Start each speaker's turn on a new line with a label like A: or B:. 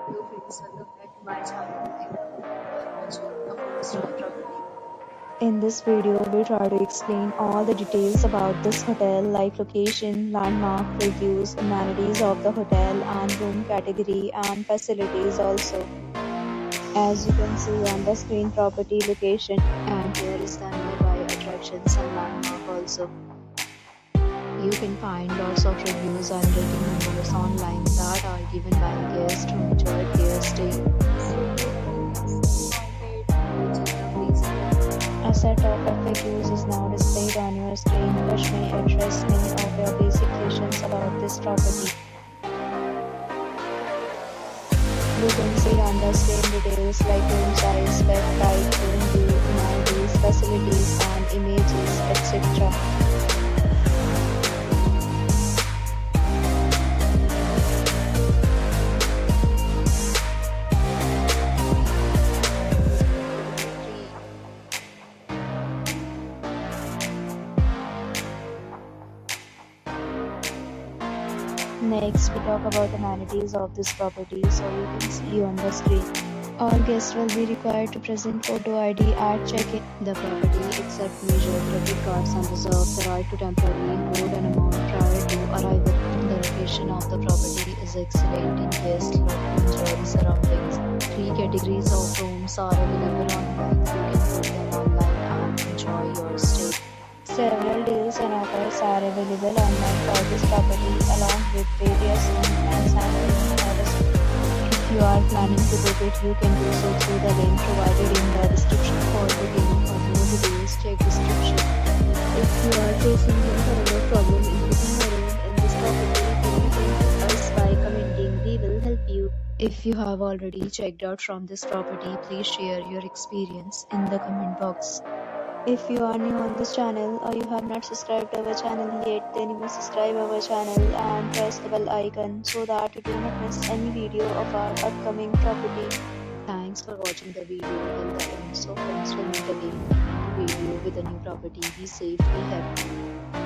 A: Hello friends, welcome back to my channel and you are watching a 4-star property. In this video, we try to explain all the details about this hotel like location, landmark, reviews, amenities of the hotel and room category and facilities also. As you can see on the screen, property location, and here is the nearby attractions and landmark also. You can find lots of reviews and rating numbers online that are given by guests who enjoyed their stay. A set of FAQs is now displayed on your screen, which may address many of your basic questions about this property. You can see on the screen details like room size, bed type, room view, amenities, facilities, and images, etc. Next, we talk about amenities of this property, so you can see on the screen. All guests will be required to present photo ID at check-in. The property accepts major credit cards and reserves the right to temporarily hold an amount prior to arrival. The location of the property is excellent and guests love to enjoy the surroundings. 3 categories of rooms are available online. You can book them online and enjoy your stay. Several deals and offers are available online for this property along with various plans and room policies. If you are planning to book it, you can do so through the link provided in the description. For booking or more details, check description. If you are facing any kind of problem in booking a room in this property, then you can help us by commenting. We will help you. If you have already checked out from this property, please share your experience in the comment box. If you are new on this channel or you have not subscribed our channel yet, then you must subscribe our channel and press the bell icon so that you do not miss any video of our upcoming property. Thanks for watching the video till the end. So friends, will meet again in a new video with a new property. Be safe, be happy.